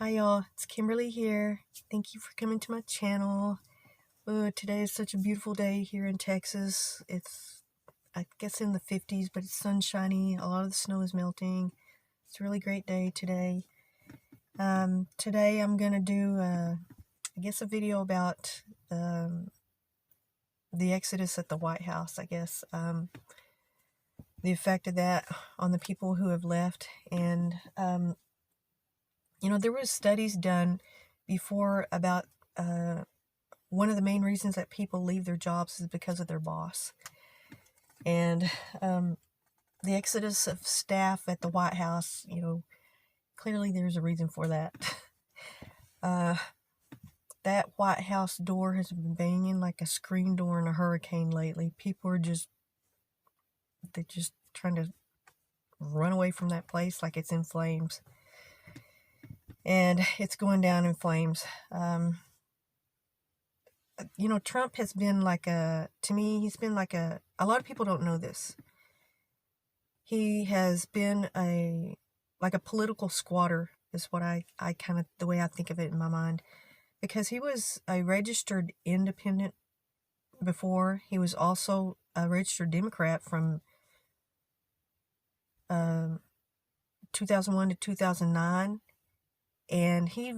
Hi y'all, it's Kimberly here. Thank you for coming to my channel. Today is such a beautiful day here in Texas. It's, I guess, in the 50s, but it's sunshiny. A lot of the snow is melting. It's a really great day today. Today I'm going to do, I guess, a video about the exodus at the White House, I guess. The effect of that on the people who have left. And, there was studies done before about one of the main reasons that people leave their jobs is because of their boss. And the exodus of staff at the White House, clearly there's a reason for that. That White House door has been banging like a screen door in a hurricane lately. People are they're just trying to run away from that place like it's in flames. And it's going down in flames. Trump has been he's been a lot of people don't know this. He has been a political squatter is what I kind of, the way I think of it in my mind. Because he was a registered independent before. He was also a registered Democrat from 2001 to 2009. And he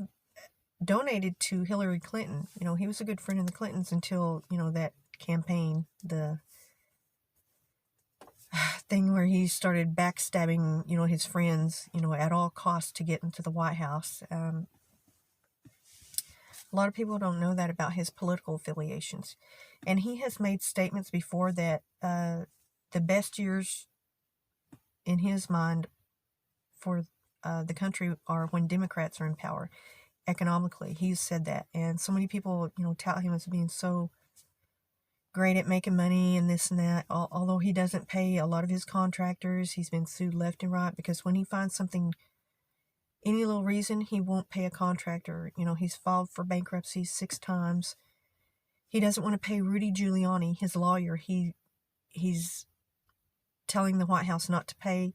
donated to Hillary Clinton. He was a good friend of the Clintons until, that campaign, the thing where he started backstabbing, his friends, at all costs to get into the White House. A lot of people don't know that about his political affiliations. And he has made statements before that the best years in his mind for the country are when Democrats are in power. Economically, he's said that, and so many people, tout him as being so great at making money and this and that. Although he doesn't pay a lot of his contractors, he's been sued left and right because when he finds something, any little reason, he won't pay a contractor. He's filed for bankruptcy 6 times. He doesn't want to pay Rudy Giuliani, his lawyer. He's telling the White House not to pay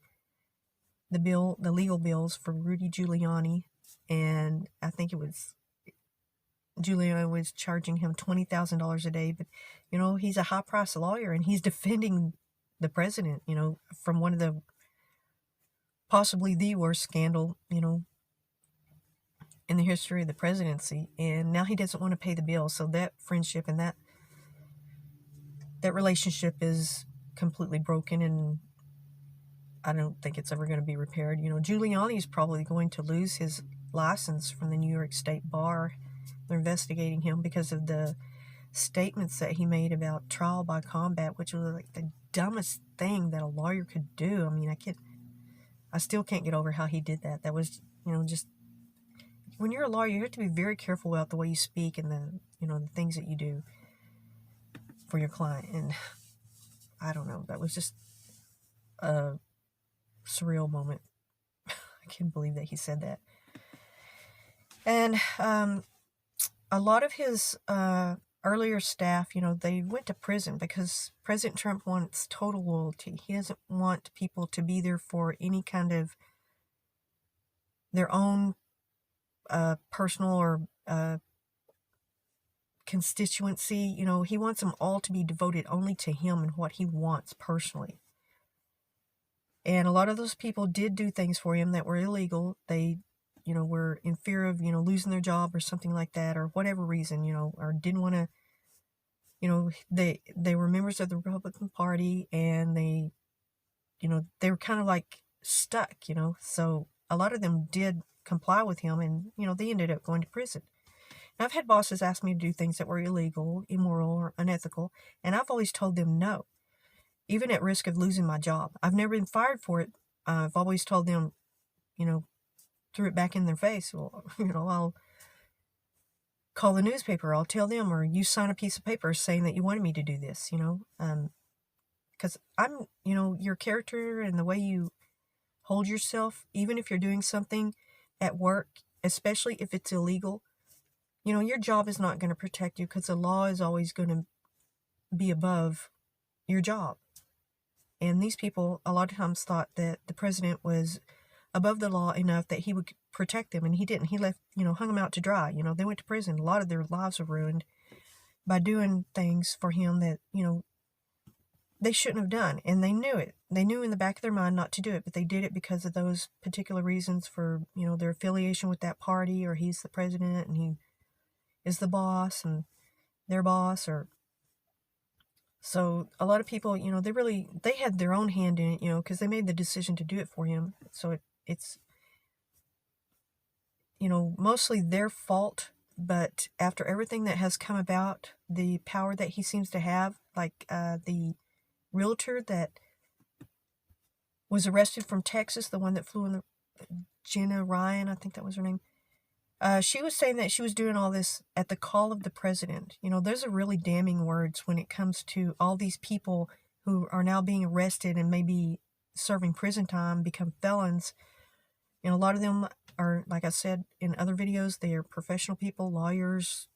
the legal bills for Rudy Giuliani. And I think Giuliani was charging him $20,000 a day. But, he's a high-priced lawyer, and he's defending the president, from one of the, possibly the worst scandal, in the history of the presidency. And now he doesn't want to pay the bill. So that friendship and that relationship is completely broken, and I don't think it's ever going to be repaired. Giuliani is probably going to lose his license from the New York State Bar. They're investigating him because of the statements that he made about trial by combat, which was like the dumbest thing that a lawyer could do. I mean, I still can't get over how he did that. That was, just, when you're a lawyer, you have to be very careful about the way you speak and the things that you do for your client. And I don't know, that was just a surreal moment. I can't believe that he said that. And a lot of his earlier staff, they went to prison because President Trump wants total loyalty. He doesn't want people to be there for any kind of their own personal or constituency. He wants them all to be devoted only to him and what he wants personally. And a lot of those people did do things for him that were illegal. They were in fear of, losing their job or something like that, or whatever reason, or didn't want to, they were members of the Republican Party, and they were kind of like stuck, so a lot of them did comply with him, and, they ended up going to prison. Now, I've had bosses ask me to do things that were illegal, immoral, or unethical, and I've always told them no, even at risk of losing my job. I've never been fired for it. I've always told them, threw it back in their face. Well, I'll call the newspaper. I'll tell them, or you sign a piece of paper saying that you wanted me to do this, because I'm, your character and the way you hold yourself, even if you're doing something at work, especially if it's illegal, your job is not going to protect you because the law is always going to be above your job. And these people a lot of times thought that the president was above the law enough that he would protect them, and he didn't. He left, hung them out to dry. They went to prison. A lot of their lives were ruined by doing things for him that, they shouldn't have done, and they knew it. They knew in the back of their mind not to do it, but they did it because of those particular reasons for, their affiliation with that party, or he's the president and he is the boss and their boss, or so a lot of people, they had their own hand in it, because they made the decision to do it for him. So it's mostly their fault. But after everything that has come about, the power that he seems to have, like the realtor that was arrested from Texas, the one that flew in Jenna Ryan, I think that was her name. She was saying that she was doing all this at the call of the president. Those are really damning words when it comes to all these people who are now being arrested and maybe serving prison time, become felons. A lot of them are, like I said in other videos, they are professional people, lawyers,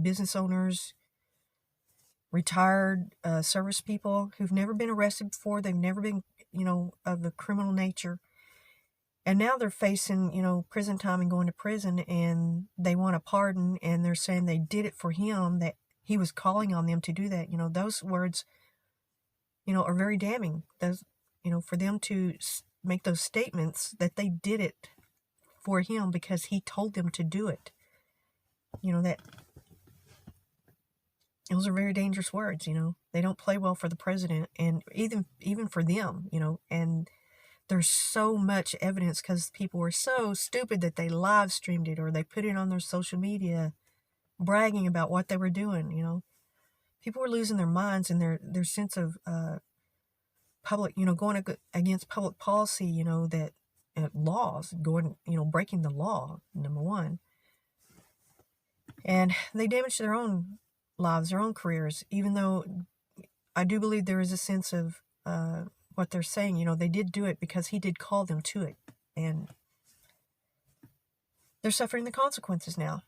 business owners, retired service people who've never been arrested before. They've never been, of a criminal nature. And now they're facing, prison time and going to prison, and they want a pardon, and they're saying they did it for him, that he was calling on them to do that. Those words, are very damning. Those, for them to make those statements that they did it for him because he told them to do it. That those are very dangerous words. They don't play well for the president, and even for them, and there's so much evidence because people were so stupid that they live streamed it or they put it on their social media bragging about what they were doing. People were losing their minds and their sense of public, going against public policy, that laws, breaking the law, number one. And they damaged their own lives, their own careers, even though I do believe there is a sense of what they're saying. They did do it because he did call them to it, and they're suffering the consequences now.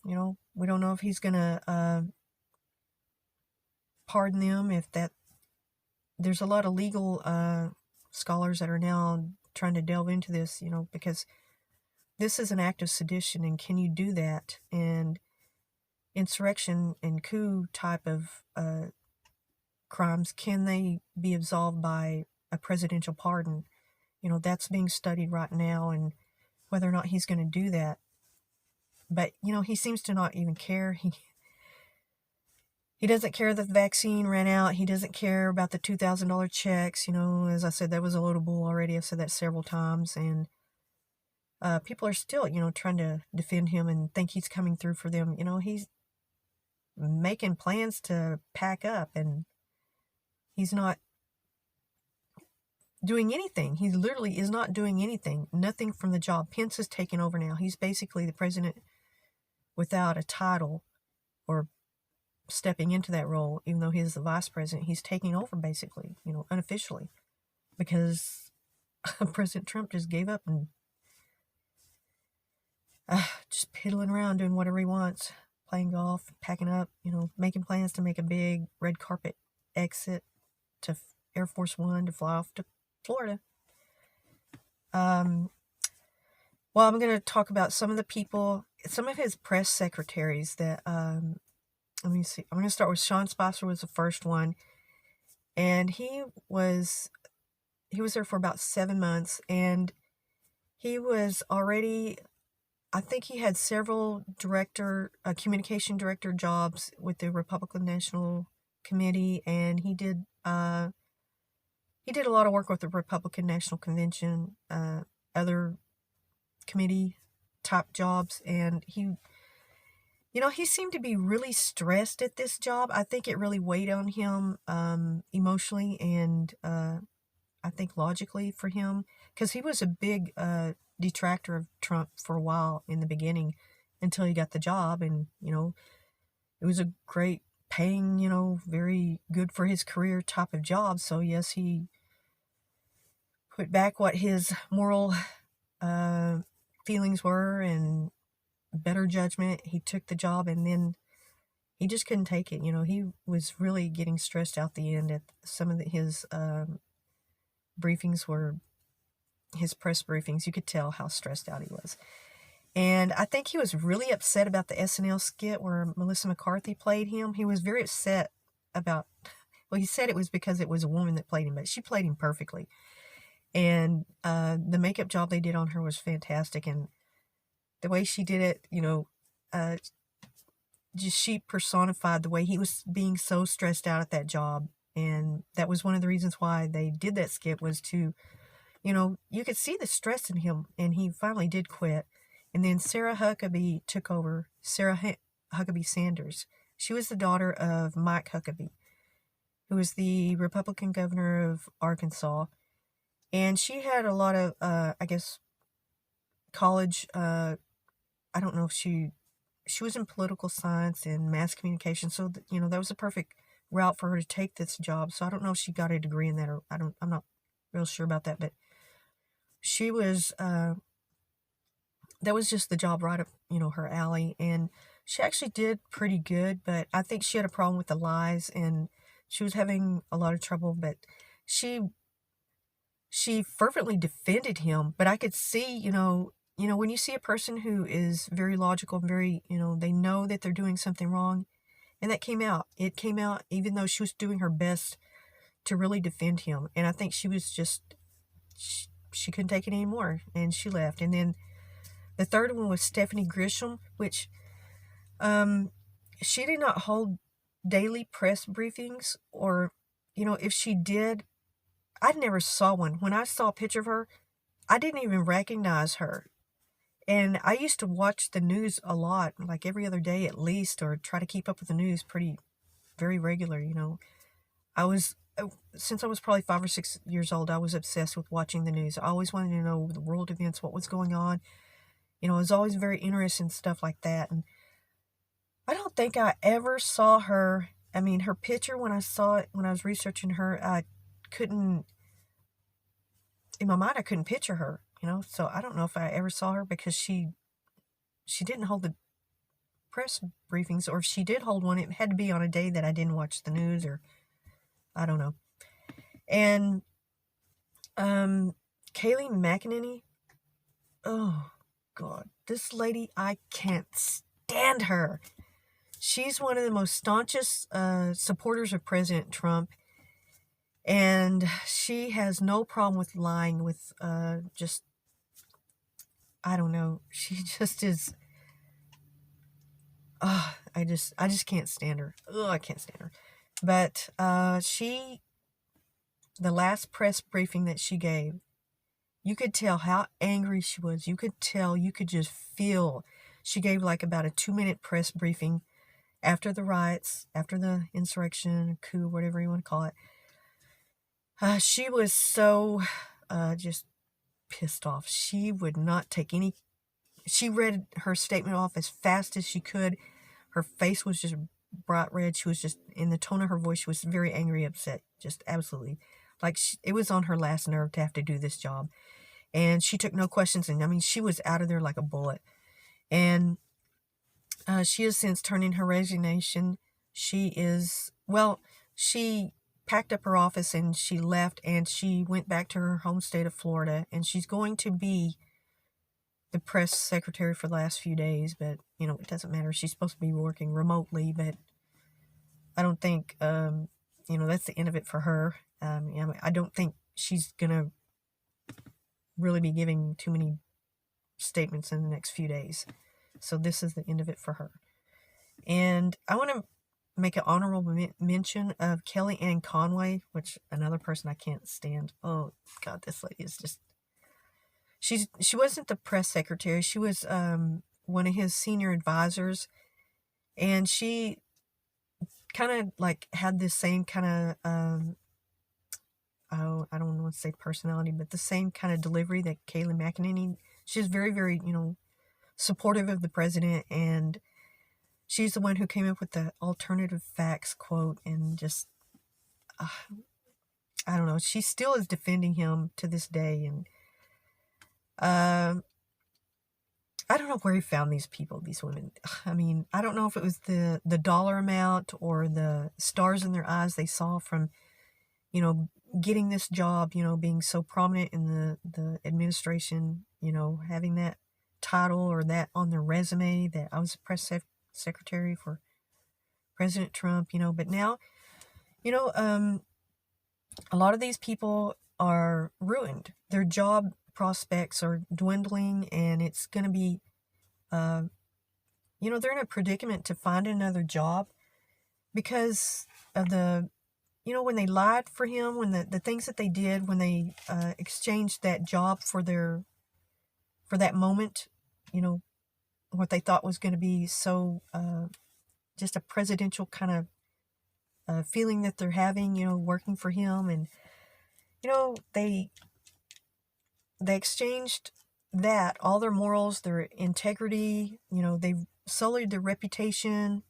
We don't know if he's gonna pardon them, if that. There's a lot of legal scholars that are now trying to delve into this, because this is an act of sedition, and can you do that? And insurrection and coup type of crimes, can they be absolved by a presidential pardon? That's being studied right now, and whether or not he's going to do that. But, he seems to not even care. He doesn't care that the vaccine ran out. He doesn't care about the $2,000 checks. As I said, that was a load of bull already. I've said that several times. And people are still, trying to defend him and think he's coming through for them. He's making plans to pack up, and he's not doing anything. He literally is not doing anything. Nothing from the job. Pence is taking over now. He's basically the president without a title or stepping into that role, even though he's the vice president. He's taking over basically, unofficially, because President Trump just gave up and just piddling around doing whatever he wants, playing golf, packing up, making plans to make a big red carpet exit to Air Force One to fly off to Florida. Well, I'm going to talk about some of the people, some of his press secretaries that, let me see. I'm going to start with Sean Spicer was the first one. And he was there for about 7 months, and he was already, I think he had several communication director jobs with the Republican National Committee, and he did a lot of work with the Republican National Convention, other committee type jobs, and he seemed to be really stressed at this job. I think it really weighed on him emotionally and I think logically for him, because he was a big detractor of Trump for a while in the beginning until he got the job, and it was a great paying, very good for his career type of job. So yes, he put back what his moral feelings were and better judgment. He took the job, and then he just couldn't take it. He was really getting stressed out the end. At some of his briefings were his press briefings, you could tell how stressed out he was. And I think he was really upset about the SNL skit where Melissa McCarthy played him. He was very upset about, well, he said it was because it was a woman that played him, but she played him perfectly. And the makeup job they did on her was fantastic. And the way she did it, just she personified the way he was being so stressed out at that job. And that was one of the reasons why they did that skit, was to, you could see the stress in him, and he finally did quit. And then Sarah Huckabee took over, Huckabee Sanders. She was the daughter of Mike Huckabee, who was the Republican governor of Arkansas. And she had a lot of, I guess, college, I don't know if she was in political science and mass communication. So, that was a perfect route for her to take this job. So I don't know if she got a degree in that, or I'm not real sure about that, but she was, that was just the job right up, her alley. And she actually did pretty good, but I think she had a problem with the lies, and she was having a lot of trouble, but she fervently defended him. But I could see, when you see a person who is very logical, very, they know that they're doing something wrong, and that came out. It came out even though she was doing her best to really defend him. And I think she was just, she couldn't take it anymore, and she left. And then the third one was Stephanie Grisham, which she did not hold daily press briefings, or, if she did, I never saw one. When I saw a picture of her, I didn't even recognize her. And I used to watch the news a lot, like every other day at least, or try to keep up with the news very regular, since I was probably 5 or 6 years old, I was obsessed with watching the news. I always wanted to know the world events, what was going on. I was always very interested in stuff like that. And I don't think I ever saw her. I mean, her picture, when I saw it, when I was researching her, in my mind, I couldn't picture her, so I don't know if I ever saw her, because she didn't hold the press briefings, or if she did hold one, it had to be on a day that I didn't watch the news, or I don't know. And Kayleigh McEnany, oh God, this lady, I can't stand her. She's one of the most staunchest supporters of President Trump. And she has no problem with lying, with just, I don't know. She just is, I just can't stand her. I can't stand her. But the last press briefing that she gave, you could tell how angry she was. You could just feel. She gave like about a 2-minute press briefing after the riots, after the insurrection, coup, whatever you want to call it. She was so just pissed off. She would not take any. She read her statement off as fast as she could. Her face was just bright red. She was just, in the tone of her voice, she was very angry, upset, just absolutely. Like, it was on her last nerve to have to do this job. And she took no questions. And I mean, she was out of there like a bullet. And she has since turned in her resignation. She packed up her office and she left, and she went back to her home state of Florida, and she's going to be the press secretary for the last few days, but it doesn't matter. She's supposed to be working remotely, but I don't think that's the end of it for her. I don't think she's gonna really be giving too many statements in the next few days, so this is the end of it for her. And I want to make an honorable mention of Kellyanne Conway, which another person I can't stand. Oh God, this lady is just, she wasn't the press secretary. She was one of his senior advisors, and she kind of like had this same kind of I don't want to say personality, but the same kind of delivery that Kayleigh McEnany. She's very, very supportive of the president, and she's the one who came up with the alternative facts quote, and just, I don't know. She still is defending him to this day. And I don't know where he found these people, these women. I mean, I don't know if it was the dollar amount or the stars in their eyes they saw from getting this job, being so prominent in the administration, having that title or that on their resume that I was a secretary for President Trump, but now, a lot of these people are ruined. Their job prospects are dwindling, and it's going to be, they're in a predicament to find another job because of when they lied for him, when the things that they did, when they exchanged that job for that moment, what they thought was going to be so just a presidential kind of feeling that they're having, working for him. And, they exchanged that, all their morals, their integrity, they've sullied their reputation,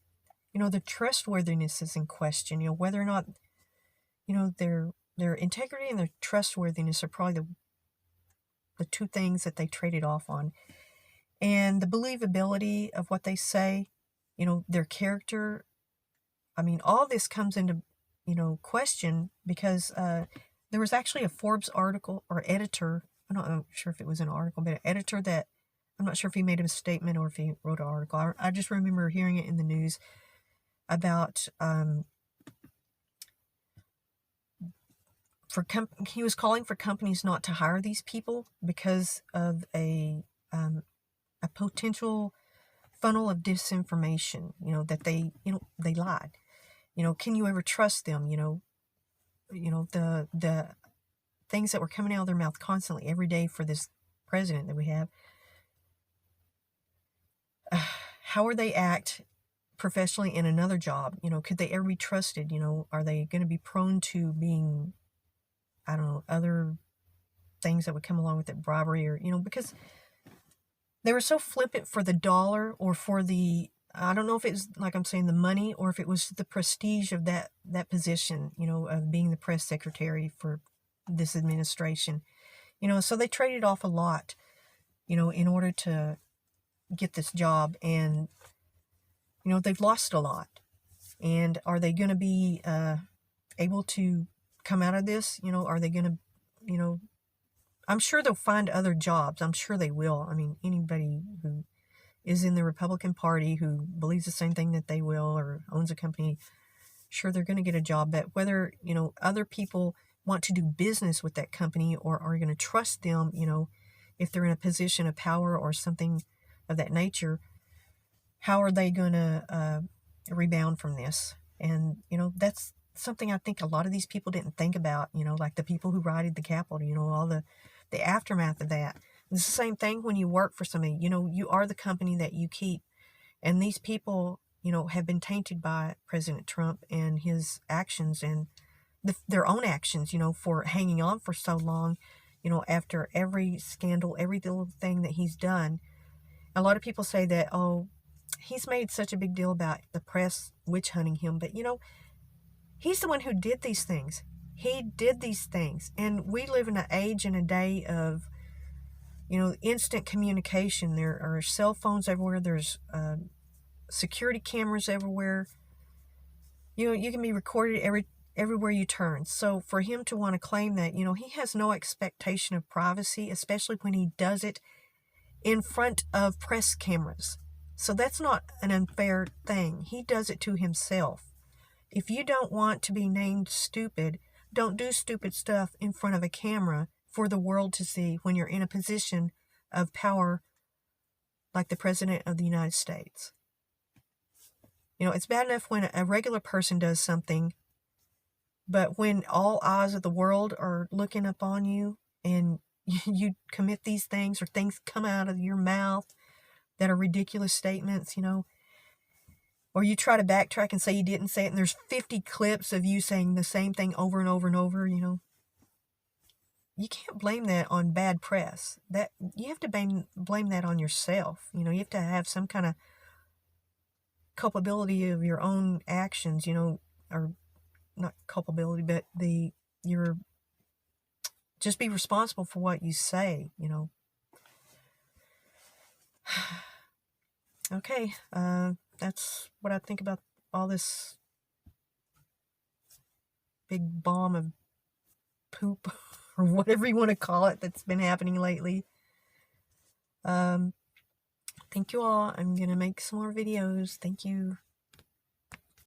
the trustworthiness is in question, whether or not, their integrity and their trustworthiness are probably the two things that they traded off on. And the believability of what they say, their character. I mean, all this comes into, question because there was actually a Forbes article or editor. I'm not sure if it was an article, but an editor that, I'm not sure if he made a statement or if he wrote an article. I just remember hearing it in the news about he was calling for companies not to hire these people because of a potential funnel of disinformation, that they lied. Can you ever trust them? The things that were coming out of their mouth constantly every day for this president that we have. How would they act professionally in another job? Could they ever be trusted? Are they going to be prone to being, I don't know, other things that would come along with it, bribery or, because they were so flippant for the dollar or for the, I don't know if it was, like I'm saying, the money, or if it was the prestige of that position, of being the press secretary for this administration. So they traded off a lot, in order to get this job. And, they've lost a lot. And are they going to be able to come out of this? Are they going to, I'm sure they'll find other jobs. I'm sure they will. I mean, anybody who is in the Republican Party who believes the same thing that they will or owns a company, sure, they're going to get a job. But whether, other people want to do business with that company or are going to trust them, if they're in a position of power or something of that nature, how are they going to rebound from this? And, that's something I think a lot of these people didn't think about, like the people who raided the Capitol, all the aftermath of that. It's the same thing when you work for somebody, you are the company that you keep. And these people, have been tainted by President Trump and his actions and their own actions, for hanging on for so long, after every scandal, every little thing that he's done. A lot of people say that, oh, he's made such a big deal about the press witch hunting him. But, he's the one who did these things. He did these things. And we live in an age and a day of, instant communication. There are cell phones everywhere. There's security cameras everywhere. You can be recorded everywhere you turn. So for him to want to claim that, he has no expectation of privacy, especially when he does it in front of press cameras. So that's not an unfair thing. He does it to himself. If you don't want to be named stupid, don't do stupid stuff in front of a camera for the world to see when you're in a position of power like the President of the United States. It's bad enough when a regular person does something, but when all eyes of the world are looking up on you and you commit these things or things come out of your mouth that are ridiculous statements, or you try to backtrack and say you didn't say it, and there's 50 clips of you saying the same thing over and over and over, you can't blame that on bad press. That you have to blame that on yourself. You have to have some kind of culpability of your own actions, or not culpability, but just be responsible for what you say, Okay, that's what I think about all this big bomb of poop or whatever you want to call it that's been happening lately. Thank you all. I'm going to make some more videos. Thank you.